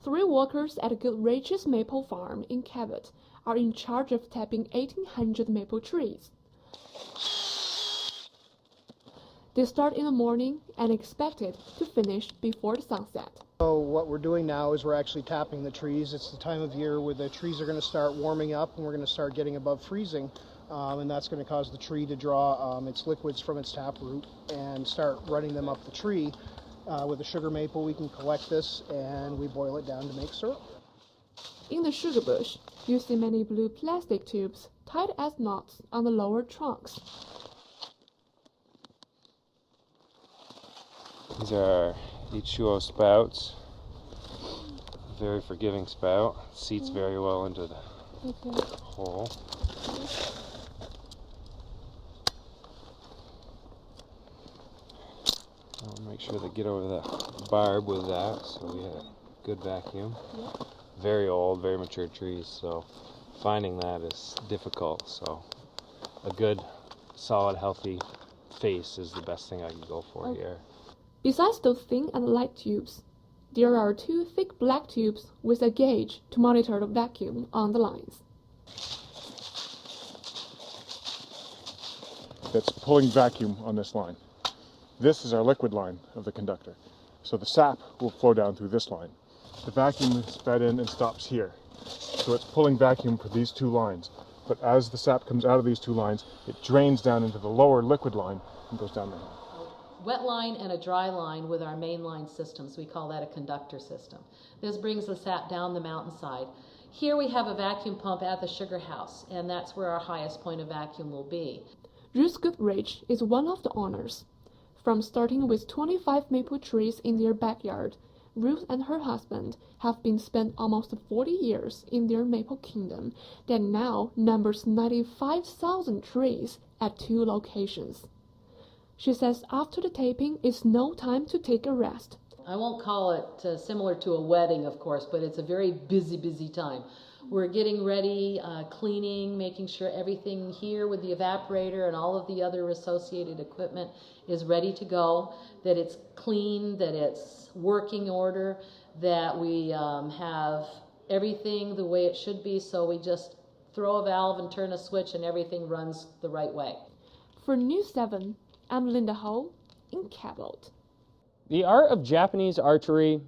3 workers at Goodrich's Maple Farm in Cabot are in charge of tapping 1,800 maple trees. They start in the morning and expected to finish before the sunset. So what we're doing now is we're actually tapping the trees. It's the time of year where the trees are going to start warming up and we're going to start getting above freezing. And that's going to cause the tree to draw its liquids from its taproot and start running them up the tree. With a sugar maple, we can collect this and we boil it down to make syrup. In the sugar bush, you see many blue plastic tubes tied as knots on the lower trunks. These are Ichuo spouts. Very forgiving spout. Seats very well into the hole. I'll make sure to get over the barb with that, so we have a good vacuum. Very old, very mature trees, so finding that is difficult. So a good, solid, healthy face is the best thing I can go for here. Besides those thin and light tubes, there are 2 thick black tubes with a gauge to monitor the vacuum on the lines. That's pulling vacuum on this line. This is our liquid line of the conductor. So the sap will flow down through this line. The vacuum is fed in and stops here. So it's pulling vacuum for these 2 lines. But as the sap comes out of these 2 lines, it drains down into the lower liquid line and goes down the hill. Wet line and a dry line with our mainline systems. We call that a conductor system. This brings the sap down the mountainside. Here we have a vacuum pump at the sugar house, and that's where our highest point of vacuum will be. Ruth Goodrich is one of the owners. From starting with 25 maple trees in their backyard, Ruth and her husband have been spent almost 40 years in their maple kingdom that now numbers 95,000 trees at 2 locations. She says after the taping, it's no time to take a rest. I won't call it similar to a wedding, of course, but it's a very busy time. We're getting ready, cleaning, making sure everything here with the evaporator and all of the other associated equipment is ready to go, that it's clean, that it's working order, that we have everything the way it should be, so we just throw a valve and turn a switch and everything runs the right way. For News 7, I'm Linda Ho in Cabot. The art of Japanese archery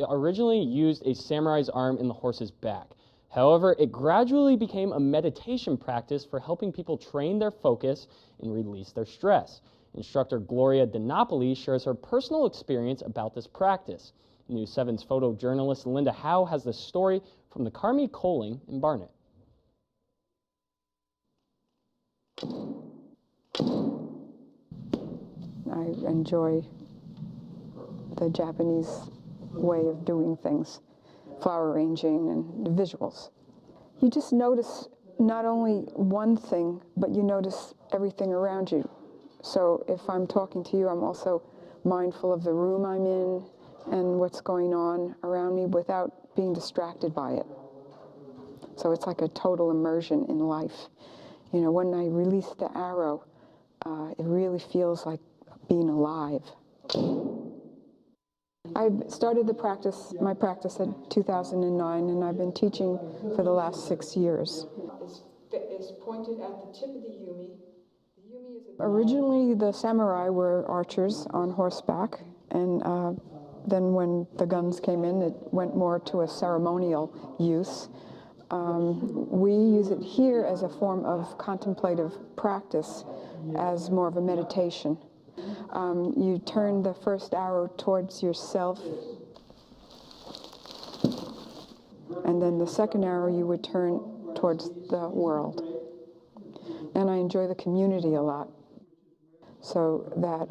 originally used a samurai's arm in the horse's back. However, it gradually became a meditation practice for helping people train their focus and release their stress. Instructor Gloria DiNapoli shares her personal experience about this practice. News 7's photojournalist Linda Howe has the story from the Carmi Coaling in Barnet. I enjoy the Japanese way of doing things, flower arranging and the visuals. You just notice not only one thing, but you notice everything around you. So if I'm talking to you, I'm also mindful of the room I'm in and what's going on around me without being distracted by it. So it's like a total immersion in life. You know, when I release the arrow, it really feels like being alive. I started my practice in 2009, and I've been teaching for the last 6 years. It's pointed at the tip of the yumi. Originally, the samurai were archers on horseback, and then when the guns came in, it went more to a ceremonial use. We use it here as a form of contemplative practice, as more of a meditation. You turn the first arrow towards yourself, and then the second arrow you would turn towards the world. And I enjoy the community a lot, so that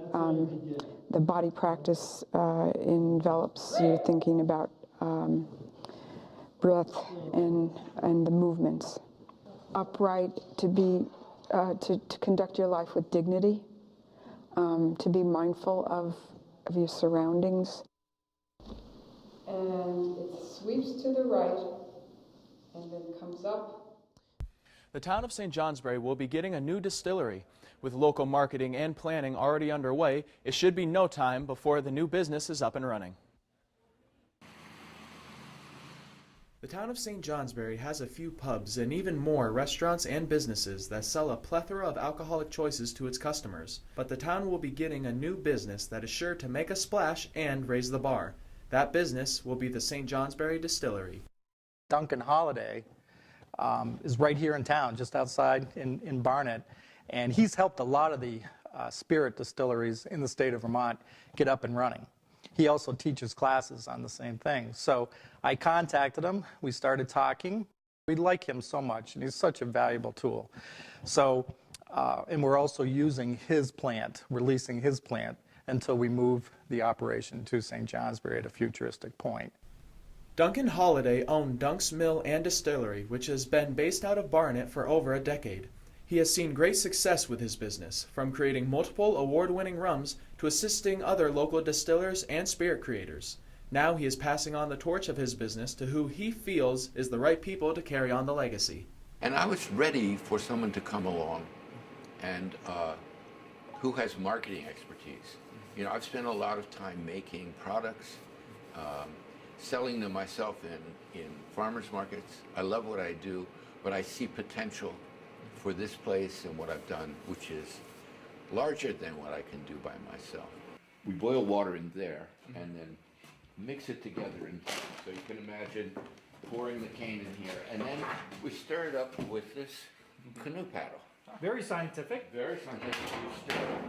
the body practice envelops you thinking about breath and the movements. Upright, to be to conduct your life with dignity. To be mindful of your surroundings. And it sweeps to the right and then comes up. The town of St. Johnsbury will be getting a new distillery. With local marketing and planning already underway, it should be no time before the new business is up and running. The town of St. Johnsbury has a few pubs and even more restaurants and businesses that sell a plethora of alcoholic choices to its customers. But the town will be getting a new business that is sure to make a splash and raise the bar. That business will be the St. Johnsbury Distillery. Duncan Holiday is right here in town, just outside in Barnet, and he's helped a lot of the spirit distilleries in the state of Vermont get up and running. He also teaches classes on the same thing. So I contacted him, we started talking. We like him so much, and he's such a valuable tool. So, and we're also using his plant, releasing his plant, until we move the operation to St. Johnsbury at a futuristic point. Duncan Holiday owned Dunk's Mill and Distillery, which has been based out of Barnet for over a decade. He has seen great success with his business, from creating multiple award-winning rums to assisting other local distillers and spirit creators. Now he is passing on the torch of his business to who he feels is the right people to carry on the legacy. And I was ready for someone to come along and who has marketing expertise. You know, I've spent a lot of time making products, selling them myself in farmers markets. I love what I do, but I see potential for this place and what I've done, which is larger than what I can do by myself. We boil water in there and then mix it together. And so you can imagine pouring the cane in here. And then we stir it up with this canoe paddle. Very scientific. Very scientific. We stir it up.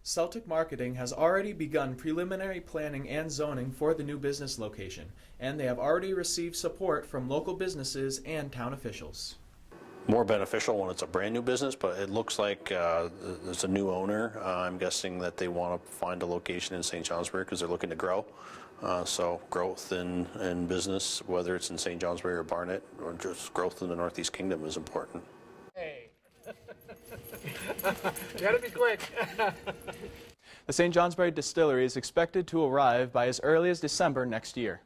Celtic Marketing has already begun preliminary planning and zoning for the new business location, and they have already received support from local businesses and town officials. More beneficial when it's a brand new business, but it looks like there's a new owner. I'm guessing that they want to find a location in St. Johnsbury because they're looking to grow. So growth in business, whether it's in St. Johnsbury or Barnet, or just growth in the Northeast Kingdom is important. Hey. You gotta be quick. The St. Johnsbury Distillery is expected to arrive by as early as December next year.